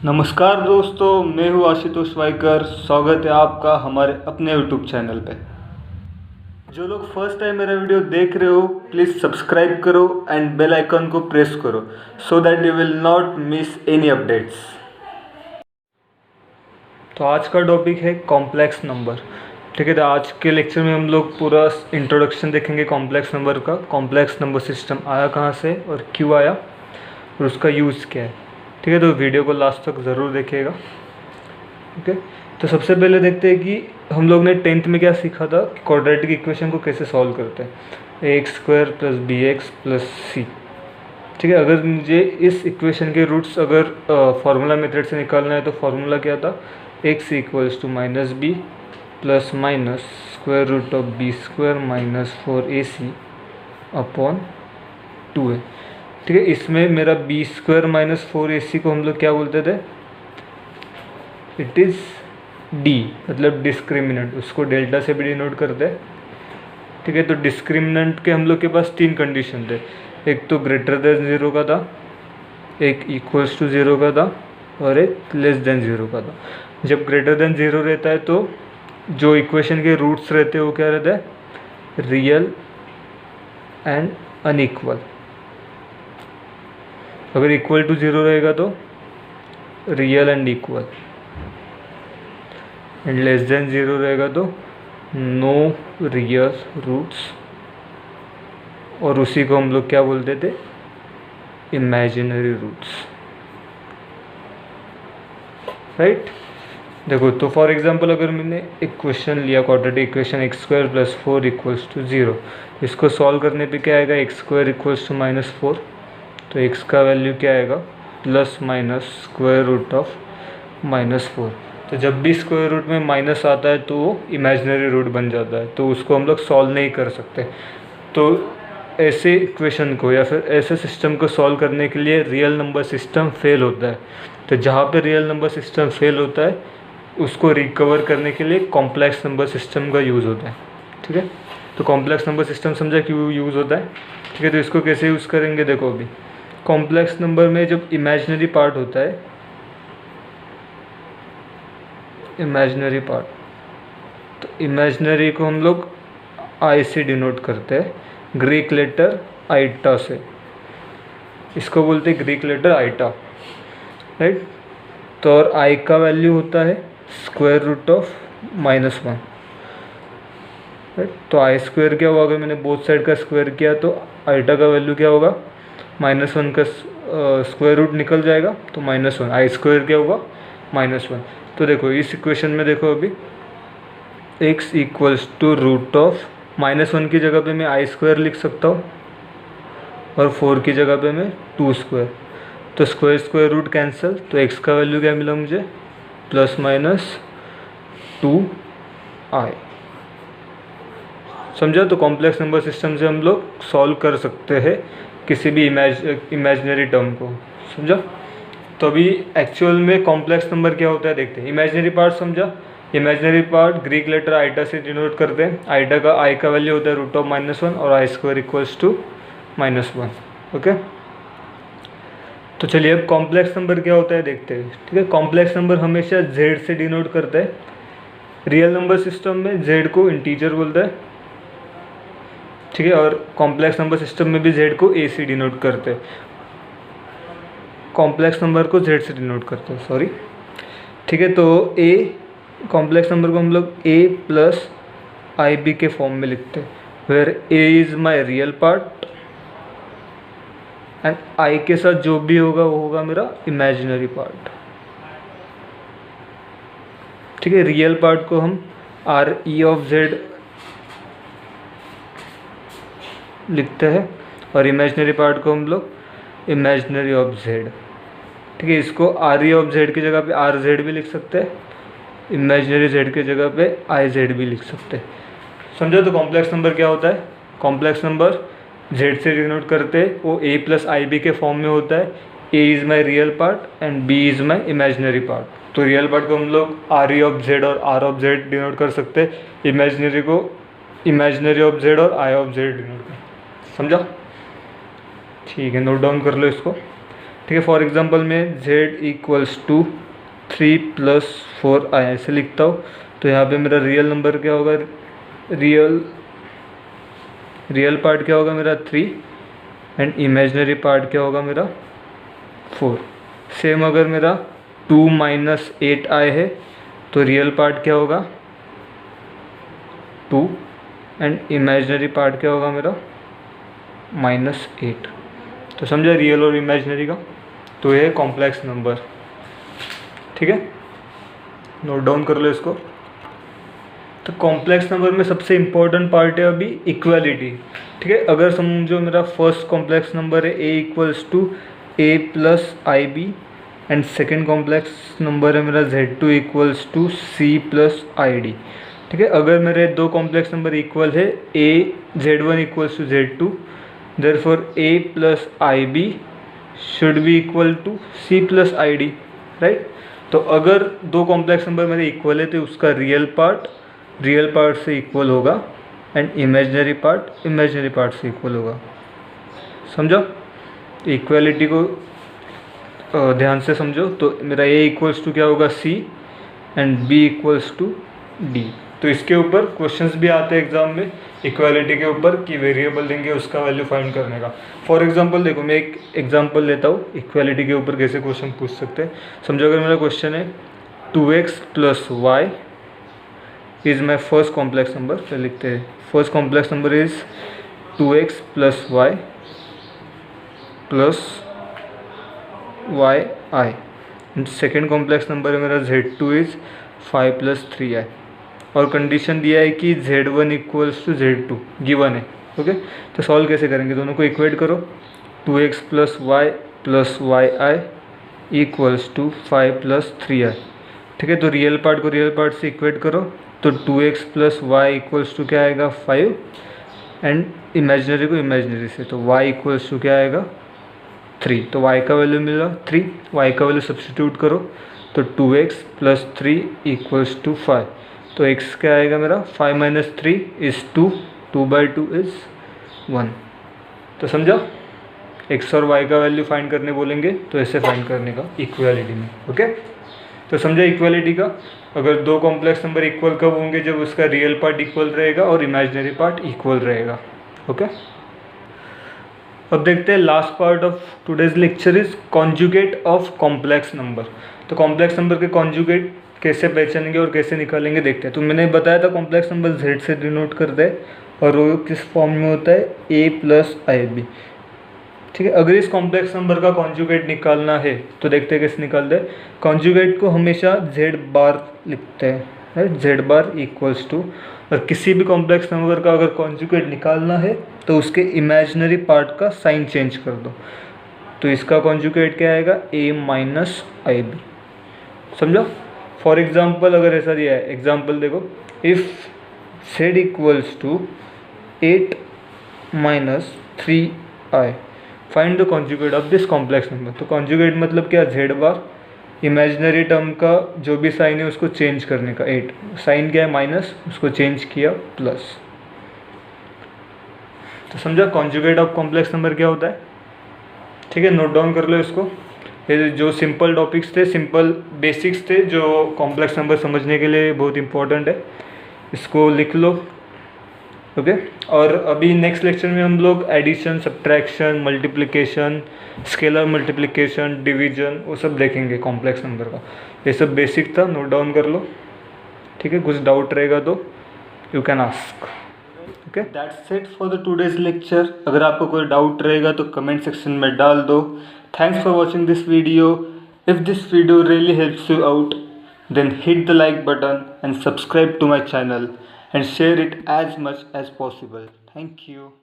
नमस्कार दोस्तों, मैं हूँ आशुतोष वाइकर। स्वागत है आपका हमारे अपने यूट्यूब चैनल पे। जो लोग फर्स्ट टाइम मेरा वीडियो देख रहे हो, प्लीज़ सब्सक्राइब करो एंड बेल आइकन को प्रेस करो so that you will not miss any updates. तो आज का टॉपिक है कॉम्प्लेक्स नंबर। ठीक है, तो आज के लेक्चर में हम लोग पूरा इंट्रोडक्शन देखेंगे कॉम्प्लेक्स नंबर का। कॉम्प्लेक्स नंबर सिस्टम आया कहाँ से और क्यों आया और उसका यूज़ क्या है। ठीक है, तो वीडियो को लास्ट तक ज़रूर देखिएगा। ठीक है, तो सबसे पहले देखते हैं कि हम लोग ने 10th में क्या सीखा था कि क्वाड्रेटिक इक्वेशन को कैसे सॉल्व करते हैं। A x square plus B x plus C. ठीक है, अगर मुझे इस इक्वेशन के रूट्स अगर फार्मूला मेथड से निकालना है तो फार्मूला क्या था, X equals to minus B plus minus square root of B square minus 4ac upon 2a। ठीक है, इसमें मेरा बी स्क्वायर माइनस 4ac को हम लोग क्या बोलते थे, इट इज़ डी, मतलब डिस्क्रिमिनेंट। उसको डेल्टा से भी डिनोट करते हैं। ठीक है, तो डिस्क्रिमिनेंट के हम लोग के पास 3 कंडीशन थे। एक तो ग्रेटर देन ज़ीरो का था, एक इक्वल्स टू ज़ीरो का था और एक लेस देन ज़ीरो का था। जब ग्रेटर देन ज़ीरो रहता है तो जो इक्वेशन के रूट्स रहते हैं वो क्या रहता है, रियल एंड अनइक्वल। अगर इक्वल टू ज़ीरो रहेगा तो real and equal, and less than zero रहेगा तो नो रियल रूट्स, और उसी को हम लोग क्या बोलते थे, इमेजिनरी रूट्स। राइट। देखो, तो फॉर एग्जांपल अगर मैंने एक क्वेश्चन लिया, quadratic equation X square plus 4 equals to 0, इसको सॉल्व करने पे क्या आएगा, X square equals to minus 4, तो एक्स का वैल्यू क्या आएगा, plus minus square root of minus 4। तो जब भी स्क्वायर रूट में माइनस आता है तो वो इमेजिनरी रूट बन जाता है, तो उसको हम लोग सॉल्व नहीं कर सकते। तो ऐसे इक्वेशन को या फिर ऐसे सिस्टम को सॉल्व करने के लिए रियल नंबर सिस्टम फेल होता है। तो जहाँ पे रियल नंबर सिस्टम फेल होता है उसको रिकवर करने के लिए कॉम्प्लेक्स नंबर सिस्टम का यूज़ होता है। ठीक है, तो कॉम्प्लेक्स नंबर सिस्टम समझा क्यों यूज़ होता है। ठीक है, तो इसको कैसे यूज़ करेंगे, देखो अभी कॉम्प्लेक्स नंबर में जब इमेजिनरी पार्ट होता है, इमेजिनरी पार्ट, तो इमेजिनरी को हम लोग आई से डिनोट करते हैं, ग्रीक लेटर आइटा से। इसको बोलते हैं ग्रीक लेटर आइटा। राइट, तो और आई का वैल्यू होता है square root of minus 1। Right, तो आई स्क्वायर क्या हुआ, अगर मैंने बोथ साइड का स्क्वायर किया तो आइटा का वैल्यू क्या होगा, माइनस 1 का स्क्वायर रूट निकल जाएगा तो माइनस 1। आई स्क्वायर क्या होगा, माइनस 1। तो देखो इस इक्वेशन में देखो अभी x equals to root of minus 1 की जगह पे मैं आई स्क्वायर लिख सकता हूँ और 4 की जगह पे मैं 2 स्क्वायर। तो स्क्वायर स्क्वायर रूट कैंसिल, तो x का वैल्यू क्या मिला मुझे, प्लस माइनस 2i। समझा। तो कॉम्प्लेक्स नंबर सिस्टम से हम लोग सॉल्व कर सकते हैं किसी भी इमेजिनरी टर्म को। समझा। तो अभी एक्चुअल में कॉम्प्लेक्स नंबर क्या होता है देखते हैं। इमेजिनरी पार्ट समझा, imaginary part Greek letter iota से डिनोट करते हैं। आइटा का आई का वैल्यू होता है रूट ऑफ माइनस 1 और i square equals to minus 1। Okay, तो चलिए अब कॉम्प्लेक्स नंबर क्या होता है देखते हैं। ठीक है, कॉम्प्लेक्स नंबर हमेशा जेड से डिनोट करता है। रियल नंबर सिस्टम में जेड को इंटीजर बोलता है। ठीक है, और कॉम्प्लेक्स नंबर सिस्टम में भी जेड को ए से डिनोट करते हैं। कॉम्प्लेक्स नंबर को जेड से डिनोट करते हैं, सॉरी। ठीक है, तो ए कॉम्प्लेक्स नंबर को हम लोग ए प्लस आई बी के फॉर्म में लिखते हैं, where A is my real part and I के साथ जो भी होगा वो होगा मेरा इमेजिनरी पार्ट। ठीक है, रियल पार्ट को हम आर ई ऑफ जेड लिखते हैं और इमेजिनरी पार्ट को हम लोग इमेजिनरी ऑफ जेड। ठीक है, इसको आर ई ऑफ जेड की जगह पे आर जेड भी लिख सकते हैं, इमेजिनरी जेड की जगह पे आई जेड भी लिख सकते हैं। समझो। तो कॉम्प्लेक्स नंबर क्या होता है, कॉम्प्लेक्स नंबर जेड से डिनोट करते हैं, वो ए प्लस आई बी के फॉर्म में होता है। A is my real part and B is my imaginary part. तो रियल पार्ट को हम लोग आर ई ऑफ जेड और आर ऑफ जेड डिनोट कर सकते हैं, इमेजिनरी को इमेजिनरी ऑफ जेड और आई ऑफ जेड डिनोट कर। समझा। ठीक है, नोट डाउन कर लो इसको। ठीक है। फॉर एग्जांपल मैं z इक्वल्स टू 3 + 4i ऐसे लिखता हूँ, तो यहाँ पे मेरा रियल नंबर क्या होगा, रियल पार्ट क्या होगा मेरा 3 एंड इमेजनरी पार्ट क्या होगा मेरा 4। सेम अगर मेरा 2 - 8i है तो रियल पार्ट क्या होगा 2 एंड इमेजनरी पार्ट क्या होगा मेरा -8। तो समझा रियल और इमेजनरी का। तो ये कॉम्प्लेक्स नंबर, ठीक है, नोट डाउन कर लो इसको। तो कॉम्प्लेक्स नंबर में सबसे इम्पोर्टेंट पार्ट है अभी इक्वालिटी, ठीक है। अगर समझो मेरा फर्स्ट कॉम्प्लेक्स नंबर है a equals to a + ib and second complex number है मेरा z2 equals to c + id, ठीक है। अगर मेरे दो कॉम्प्लेक्स नंबर इक्वल है a z1 equals to z2, therefore a + ib should be equal to c + id, right. तो अगर दो कॉम्प्लेक्स नंबर मेरे इक्वल है तो उसका रियल पार्ट से इक्वल होगा एंड इमेजनरी पार्ट से इक्वल होगा। समझो, इक्वालिटी को ध्यान से समझो। तो मेरा a इक्वल्स टू क्या होगा c and b equals to d। तो इसके ऊपर क्वेश्चंस भी आते हैं एग्जाम में इक्वालिटी के ऊपर कि वेरिएबल देंगे उसका वैल्यू फाइंड करने का। फॉर एग्जांपल देखो, मैं एक एग्जांपल लेता हूँ इक्वालिटी के ऊपर कैसे क्वेश्चन पूछ सकते हैं। समझो अगर मेरा क्वेश्चन है 2x + y is my first complex number, तो लिखते हैं first complex number is 2x + y + yi and second complex number है मेरा z2 इज़ 5 + 3i और कंडीशन दिया है कि z1 equals to z2 given है। ओके, तो सॉल्व कैसे करेंगे, दोनों को इक्वेट करो। 2x + y + yi equals to 5 + 3i, ठीक है। तो रियल पार्ट को रियल पार्ट से इक्वेट करो, तो 2x + y इक्वल्स टू क्या आएगा 5 एंड इमेजनरी को इमेजनरी से, तो y इक्वल्स टू क्या आएगा 3। तो y का वैल्यू मिला 3, y का वैल्यू सब्सटीट्यूट करो, तो 2x + 3 इक्वल्स टू 5। तो x क्या आएगा मेरा 5 - 3 इज़ 2, 2/2 इज़ 1। तो समझा, x और y का वैल्यू फाइंड करने बोलेंगे तो ऐसे फाइंड करने का इक्वालिटी में। ओके, तो समझा इक्वालिटी का। अगर दो कॉम्प्लेक्स नंबर इक्वल कब होंगे, जब उसका रियल पार्ट इक्वल रहेगा और इमेजिनरी पार्ट इक्वल रहेगा। ओके, अब देखते हैं last part of today's lecture is conjugate of complex number. तो कॉम्प्लेक्स नंबर के कॉन्जुगेट कैसे पहचानेंगे और कैसे निकालेंगे देखते हैं। तो मैंने बताया था कॉम्प्लेक्स नंबर z से डिनोट करते हैं और वो किस फॉर्म में होता है a + ib, ठीक है। अगर इस कॉम्प्लेक्स नंबर का कॉन्जुगेट निकालना है तो देखते हैं कैसे निकालते हैं। कॉन्जुगेट को हमेशा z लिखते हैं, राइट, z इक्वल्स टू, और किसी भी कॉम्प्लेक्स नंबर का अगर कॉन्जुगेट निकालना है तो उसके इमेजिनरी पार्ट का साइन चेंज कर दो। तो इसका कॉन्जुगेट क्या आएगा a - ib, समझो। फॉर एग्जाम्पल अगर ऐसा दिया है, एग्जाम्पल देखो, if z equals to 8 - 3i find the conjugate of this complex number. तो कॉन्जुगेट मतलब क्या, z इमेजिनरी टर्म का जो भी साइन है उसको चेंज करने का। 8 साइन क्या है माइनस, उसको चेंज किया प्लस। तो समझा कॉन्जुगेट ऑफ कॉम्प्लेक्स नंबर क्या होता है, ठीक है। नोट डाउन कर लो इसको। ये जो सिंपल टॉपिक्स थे, सिंपल बेसिक्स थे जो कॉम्प्लेक्स नंबर समझने के लिए बहुत इंपॉर्टेंट है, इसको लिख लो। ओके, और अभी नेक्स्ट लेक्चर में हम लोग addition, subtraction, multiplication, scalar multiplication, division, वो सब देखेंगे कॉम्प्लेक्स नंबर का। ये सब बेसिक था, नोट डाउन कर लो, ठीक है। कुछ डाउट रहेगा तो you can ask. Okay, that's it for the today's lecture. अगर आपको कोई डाउट रहेगा तो कमेंट सेक्शन में डाल दो। Thanks for watching this video. If this video really helps you out, then hit the like button and subscribe to my channel and share it as much as possible. Thank you.